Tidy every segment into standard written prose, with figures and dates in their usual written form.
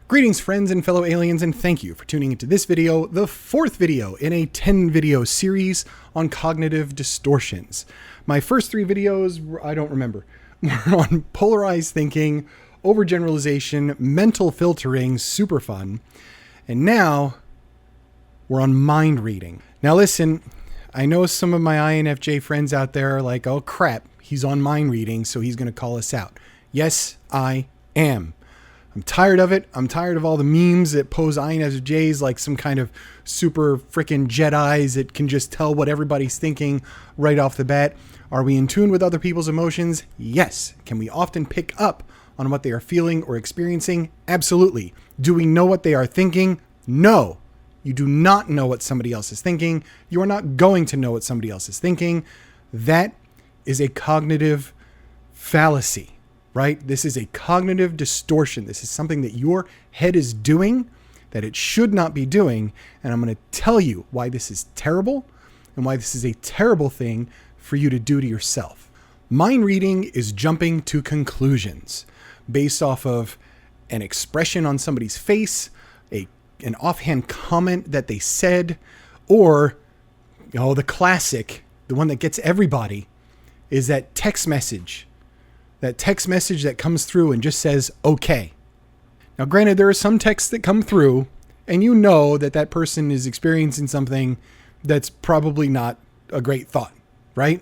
Greetings friends and fellow aliens, and thank you for tuning into this video, the fourth video in a 10 video series on cognitive distortions. My first three videos, I don't remember, were on polarized thinking, overgeneralization, mental filtering, super fun, and now we're on mind reading. Now listen, I know some of my INFJ friends out there are like, oh crap, he's on mind reading, so he's going to call us out. Yes, I am. I'm tired of it. I'm tired of all the memes that pose INFJs like some kind of super freaking Jedis that can just tell what everybody's thinking right off the bat. Are we in tune with other people's emotions? Yes. Can we often pick up on what they are feeling or experiencing? Absolutely. Do we know what they are thinking? No. You do not know what somebody else is thinking. You are not going to know what somebody else is thinking. That is a cognitive fallacy. Right? This is a cognitive distortion. This is something that your head is doing that it should not be doing. And I'm going to tell you why this is terrible and why this is a terrible thing for you to do to yourself. Mind reading is jumping to conclusions based off of an expression on somebody's face, an offhand comment that they said, or, the classic, the one that gets everybody, is that text message. That text message that comes through and just says, okay. Now, granted, there are some texts that come through and you know that that person is experiencing something that's probably not a great thought, right?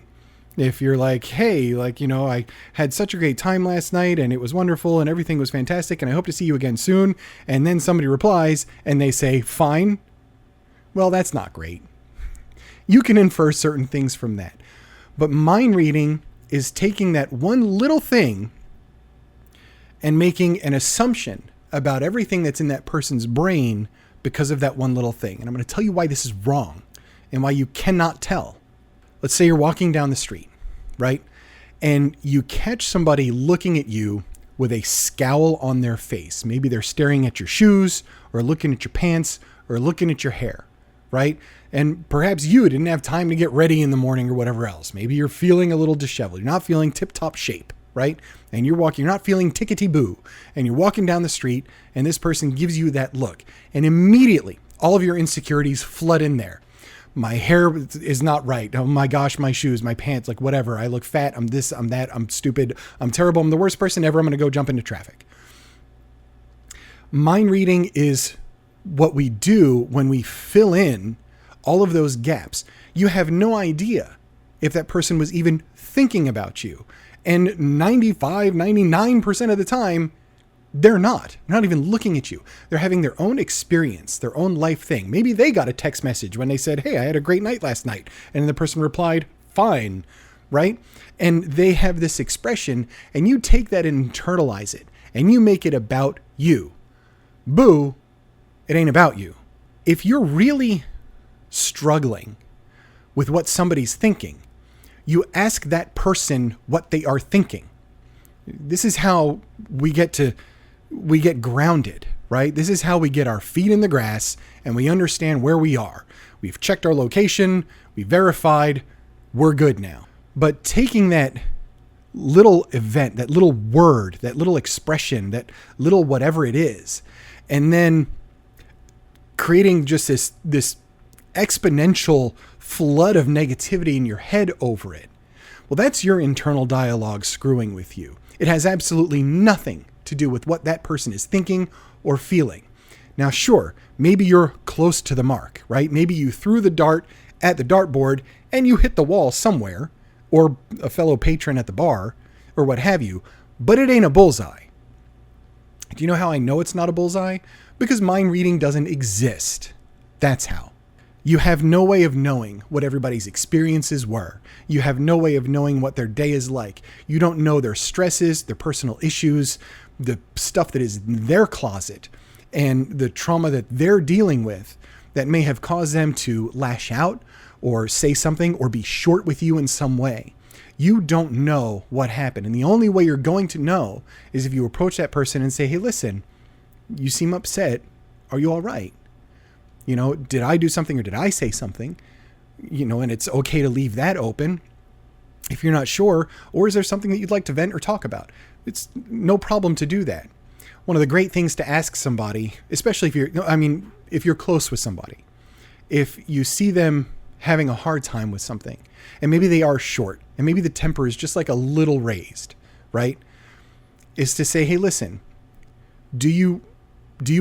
If you're like, hey, I had such a great time last night and it was wonderful and everything was fantastic and I hope to see you again soon. And then somebody replies and they say, fine. Well, that's not great. You can infer certain things from that. But mind reading is taking that one little thing and making an assumption about everything that's in that person's brain because of that one little thing. And I'm going to tell you why this is wrong and why you cannot tell. Let's say you're walking down the street, right? And you catch somebody looking at you with a scowl on their face. Maybe they're staring at your shoes or looking at your pants or looking at your hair, right? And perhaps you didn't have time to get ready in the morning or whatever else. Maybe you're feeling a little disheveled. You're not feeling tip-top shape, right? And you're not feeling tickety-boo. And you're walking down the street and this person gives you that look. And immediately, all of your insecurities flood in there. My hair is not right. Oh my gosh, my shoes, my pants, like whatever. I look fat. I'm this, I'm that. I'm stupid. I'm terrible. I'm the worst person ever. I'm going to go jump into traffic. Mind reading is what we do when we fill in all of those gaps. You have no idea if that person was even thinking about you. And 95, 99% of the time, they're not even looking at you. They're having their own experience, their own life thing. Maybe they got a text message when they said, hey, I had a great night last night. And the person replied, fine, right? And they have this expression and you take that and internalize it and you make it about you. Boo, it ain't about you. If you're really struggling with what somebody's thinking, you ask that person what they are thinking. This is how we get grounded, right? This is how we get our feet in the grass and we understand where we are. We've checked our location, we verified, we're good now. But taking that little event, that little word, that little expression, that little whatever it is, and then creating just this exponential flood of negativity in your head over it. Well, that's your internal dialogue screwing with you. It has absolutely nothing to do with what that person is thinking or feeling. Now, sure, maybe you're close to the mark, right? Maybe you threw the dart at the dartboard and you hit the wall somewhere, or a fellow patron at the bar, or what have you, but it ain't a bullseye. Do you know how I know it's not a bullseye? Because mind reading doesn't exist. That's how. You have no way of knowing what everybody's experiences were. You have no way of knowing what their day is like. You don't know their stresses, their personal issues, the stuff that is in their closet, and the trauma that they're dealing with that may have caused them to lash out or say something or be short with you in some way. You don't know what happened. And the only way you're going to know is if you approach that person and say, hey, listen, you seem upset. Are you all right? Did I do something or did I say something? And it's okay to leave that open if you're not sure. Or is there something that you'd like to vent or talk about? It's no problem to do that. one of the great things to ask somebody, especially if you're close with somebody, if you see them having a hard time with something, and maybe they are short, and maybe the temper is just like a little raised, right? Is to say, hey, listen, do you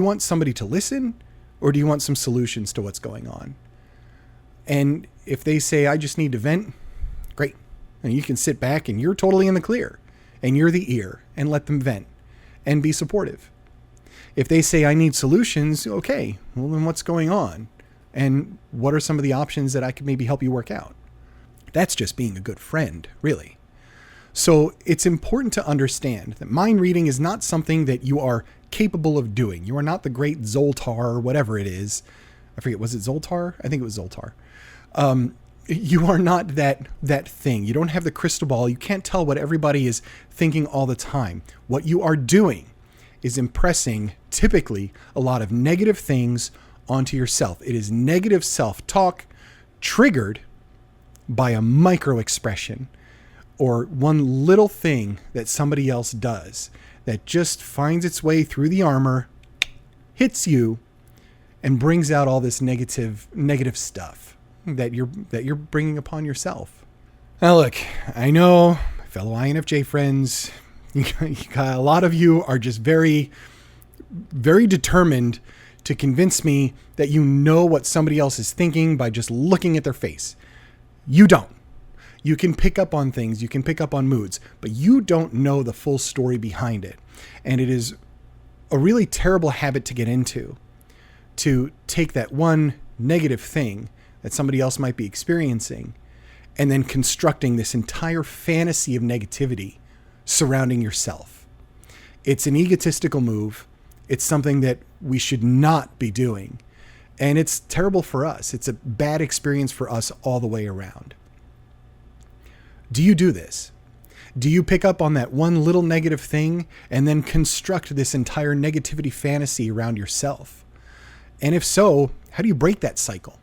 want somebody to listen, or do you want some solutions to what's going on? And if they say, I just need to vent, great. And you can sit back and you're totally in the clear, and you're the ear, and let them vent and be supportive. If they say, I need solutions, okay, well, then what's going on? And what are some of the options that I could maybe help you work out? That's just being a good friend, really. So it's important to understand that mind reading is not something that you are capable of doing. You are not the great Zoltar or whatever it is. I forget, was it Zoltar? I think it was Zoltar. You are not that thing. You don't have the crystal ball. You can't tell what everybody is thinking all the time. What you are doing is impressing typically a lot of negative things onto yourself. It is negative self-talk triggered by a micro expression or one little thing that somebody else does that just finds its way through the armor, hits you, and brings out all this negative stuff that you're bringing upon yourself. Now look, I know, fellow INFJ friends, a lot of you are just very, very determined to convince me that you know what somebody else is thinking by just looking at their face. You don't. You can pick up on things, you can pick up on moods, but you don't know the full story behind it. And it is a really terrible habit to get into, to take that one negative thing that somebody else might be experiencing and then constructing this entire fantasy of negativity surrounding yourself. It's an egotistical move. It's something that we should not be doing. And it's terrible for us. It's a bad experience for us all the way around. Do you do this? Do you pick up on that one little negative thing and then construct this entire negativity fantasy around yourself? And if so, how do you break that cycle?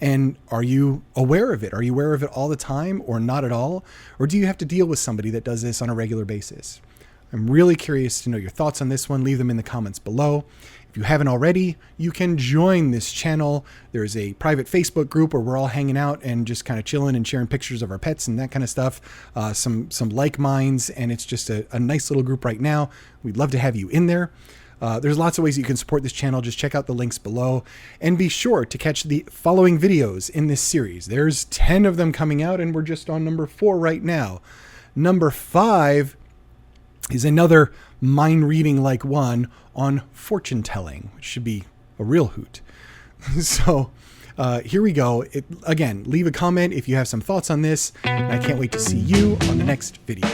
And are you aware of it? Are you aware of it all the time or not at all? Or do you have to deal with somebody that does this on a regular basis? I'm really curious to know your thoughts on this one. Leave them in the comments below. If you haven't already, you can join this channel. There's a private Facebook group where we're all hanging out and just kind of chilling and sharing pictures of our pets and that kind of stuff. Some like minds, and it's just a nice little group right now. We'd love to have you in there. There's lots of ways you can support this channel. Just check out the links below and be sure to catch the following videos in this series. There's 10 of them coming out and we're just on number 4 right now. Number 5 is another mind reading like one on fortune telling, which should be a real hoot. So here we go. Again, leave a comment if you have some thoughts on this. And I can't wait to see you on the next video.